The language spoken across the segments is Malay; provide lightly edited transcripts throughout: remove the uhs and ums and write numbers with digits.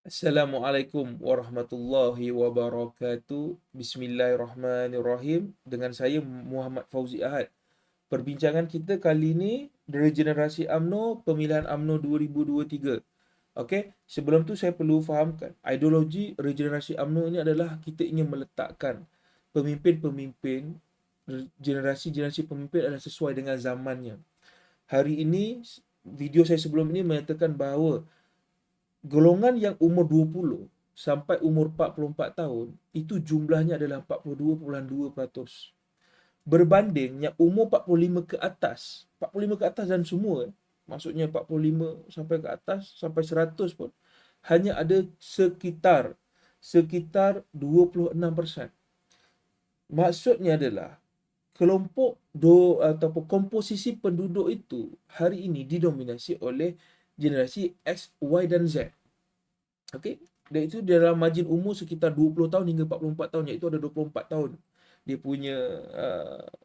Assalamualaikum warahmatullahi wabarakatuh. Bismillahirrahmanirrahim. Dengan saya Muhammad Fauzi Ahad. Perbincangan kita kali ini regenerasi UMNO, pemilihan UMNO 2023. Okey, sebelum tu saya perlu fahamkan, ideologi regenerasi UMNO ini adalah kita ingin meletakkan pemimpin-pemimpin, generasi-generasi pemimpin adalah sesuai dengan zamannya. Hari ini video saya sebelum ini menyatakan bahawa golongan yang umur 20 sampai umur 44 tahun itu jumlahnya adalah 42.2%. Berbanding yang umur 45 ke atas, 45 ke atas dan semua, maksudnya 45 sampai ke atas sampai 100 pun hanya ada sekitar 26%. Maksudnya adalah kelompok ataupun komposisi penduduk itu hari ini didominasi oleh generasi X, Y dan Z. Okey. Dan itu dalam margin umur sekitar 20 tahun hingga 44 tahun, iaitu ada 24 tahun. Dia punya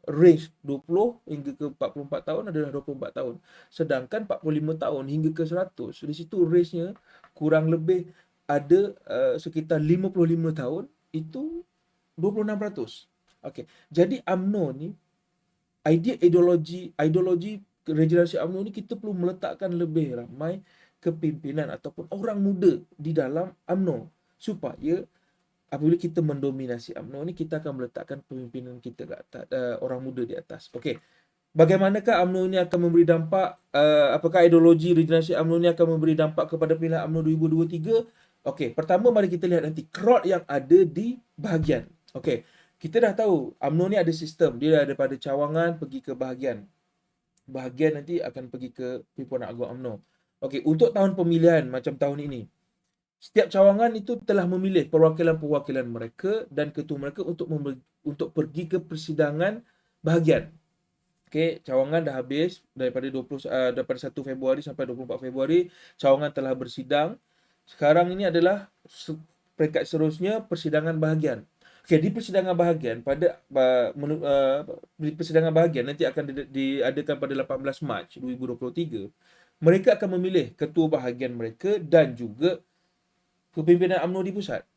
range 20 hingga ke 44 tahun adalah 24 tahun. Sedangkan 45 tahun hingga ke 100, di situ range-nya kurang lebih ada sekitar 55 tahun, itu 26%. Okey. Jadi UMNO ni, ideologi regenerasi UMNO ni kita perlu meletakkan lebih ramai kepimpinan ataupun orang muda di dalam UMNO, supaya apabila kita mendominasi UMNO ni, kita akan meletakkan pemimpinan kita ke atas, orang muda di atas. Okey. Bagaimanakah UMNO ini akan memberi dampak, apakah ideologi regenerasi UMNO ini akan memberi dampak kepada pilihan UMNO 2023? Okey, pertama mari kita lihat nanti crowd yang ada di bahagian. Okey, kita dah tahu UMNO ni ada sistem, dia daripada cawangan pergi ke bahagian. Bahagian nanti akan pergi ke Perhimpunan Agung UMNO. Okey, untuk tahun pemilihan macam tahun ini, setiap cawangan itu telah memilih perwakilan-perwakilan mereka dan ketua mereka untuk pergi ke persidangan bahagian. Okey, cawangan dah habis daripada 1 Februari sampai 24 Februari, cawangan telah bersidang. Sekarang ini adalah peringkat seterusnya persidangan bahagian. Okey, di persidangan bahagian di persidangan bahagian nanti akan diadakan pada 18 Mac 2023. Mereka akan memilih ketua bahagian mereka dan juga kepimpinan UMNO di pusat.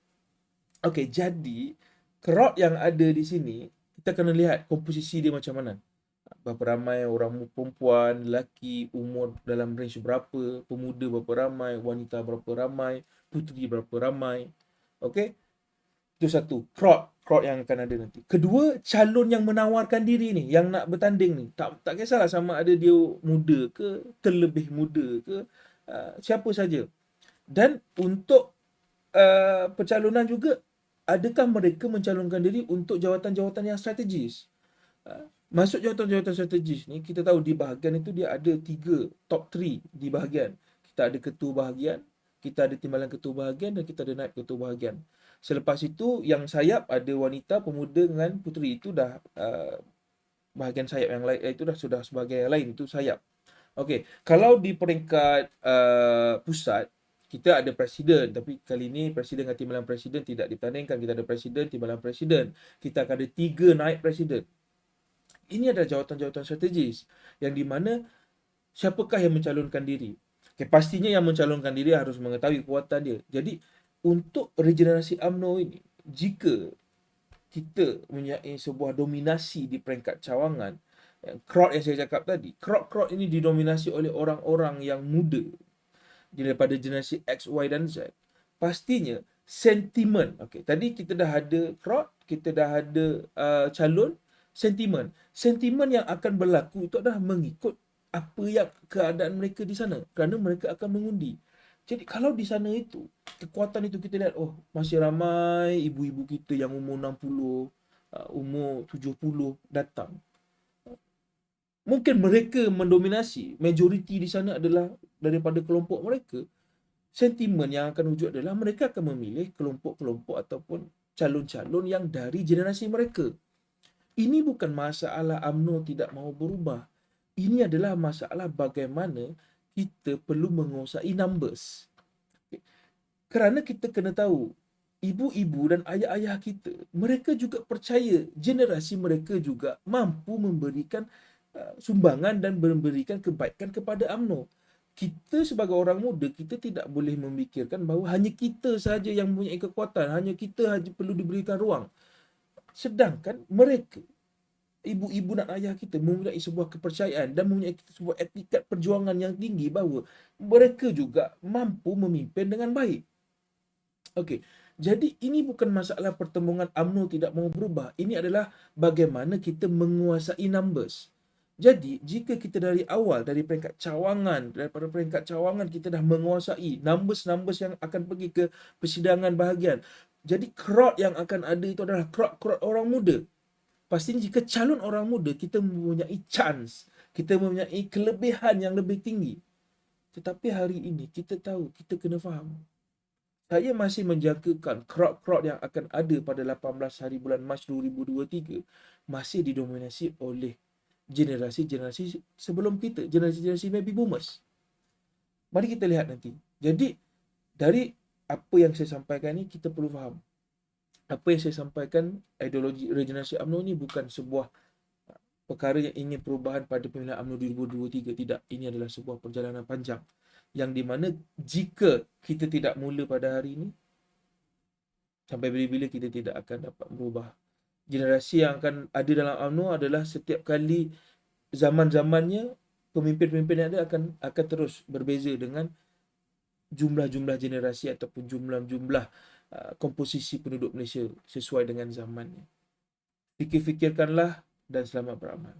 Okey, jadi crowd yang ada di sini, kita kena lihat komposisi dia macam mana. Berapa ramai orang perempuan, lelaki, umur dalam range berapa, pemuda berapa ramai, wanita berapa ramai, puteri berapa ramai. Okey? Itu satu, crowd yang akan ada nanti. Kedua, calon yang menawarkan diri ni, yang nak bertanding ni. Tak kisahlah sama ada dia muda ke, terlebih muda ke, siapa saja. Dan untuk pencalonan juga, adakah mereka mencalonkan diri untuk jawatan-jawatan yang strategis? Masuk jawatan-jawatan strategis ni, kita tahu di bahagian itu dia ada 3 top 3 di bahagian. Kita ada ketua bahagian, kita ada timbalan ketua bahagian dan kita ada naib ketua bahagian. Selepas itu yang sayap ada wanita, pemuda dengan puteri, itu dah bahagian sayap yang lain, itu dah sudah sebagai yang lain, itu sayap. Okey, kalau di peringkat pusat, kita ada presiden, tapi kali ini presiden dan timbalan presiden tidak dipertandingkan. Kita ada presiden, timbalan presiden. Kita akan ada 3 naib presiden. Ini adalah jawatan-jawatan strategis yang di mana siapakah yang mencalonkan diri. Okay, pastinya yang mencalonkan diri harus mengetahui kekuatan dia. Jadi untuk regenerasi UMNO ini, jika kita mempunyai sebuah dominasi di peringkat cawangan, crowd yang saya cakap tadi, crowd ini didominasi oleh orang-orang yang muda daripada generasi X, Y dan Z. Pastinya sentimen, okey, tadi kita dah ada crowd, kita dah ada calon, sentimen yang akan berlaku itu adalah mengikut apa yang keadaan mereka di sana, kerana mereka akan mengundi. Jadi kalau di sana itu kekuatan itu kita lihat, oh masih ramai ibu-ibu kita yang umur 60, umur 70 datang. Mungkin mereka mendominasi, majoriti di sana adalah daripada kelompok mereka. Sentimen yang akan wujud adalah mereka akan memilih kelompok-kelompok ataupun calon-calon yang dari generasi mereka. Ini bukan masalah UMNO tidak mahu berubah. Ini adalah masalah bagaimana kita perlu menguasai numbers. Kerana kita kena tahu, ibu-ibu dan ayah-ayah kita, mereka juga percaya generasi mereka juga mampu memberikan sumbangan dan memberikan kebaikan kepada UMNO. kita sebagai orang muda, kita tidak boleh memikirkan bahawa hanya kita sahaja yang mempunyai kekuatan, hanya kita sahaja perlu diberikan ruang. Sedangkan mereka, ibu-ibu dan ayah kita mempunyai sebuah kepercayaan dan mempunyai sebuah etikat perjuangan yang tinggi bahawa mereka juga mampu memimpin dengan baik. Okey, jadi ini bukan masalah pertembungan UMNO tidak mahu berubah. Ini adalah bagaimana kita menguasai numbers. Jadi, jika kita dari awal, dari peringkat cawangan, daripada peringkat cawangan kita dah menguasai numbers-numbers yang akan pergi ke persidangan bahagian. Jadi, crowd yang akan ada itu adalah crowd-crowd orang muda. Pastinya jika calon orang muda, kita mempunyai chance. Kita mempunyai kelebihan yang lebih tinggi. Tetapi hari ini, kita tahu, kita kena faham. Saya masih menjangkakan crowd-crowd yang akan ada pada 18 hari bulan Mac 2023 masih didominasi oleh generasi-generasi sebelum kita, generasi-generasi baby boomers. Mari kita lihat nanti. Jadi, dari apa yang saya sampaikan ni, kita perlu faham. Apa yang saya sampaikan, ideologi regenerasi UMNO ni bukan sebuah perkara yang ingin perubahan pada pemilihan UMNO 2023. Tidak, ini adalah sebuah perjalanan panjang. Yang di mana jika kita tidak mula pada hari ini, sampai bila-bila kita tidak akan dapat merubah. Generasi yang akan ada dalam UMNO adalah setiap kali zaman-zamannya, pemimpin-pemimpin yang ada akan terus berbeza dengan jumlah-jumlah generasi ataupun jumlah-jumlah komposisi penduduk Malaysia sesuai dengan zamannya. Fikir-fikirkanlah dan selamat beramal.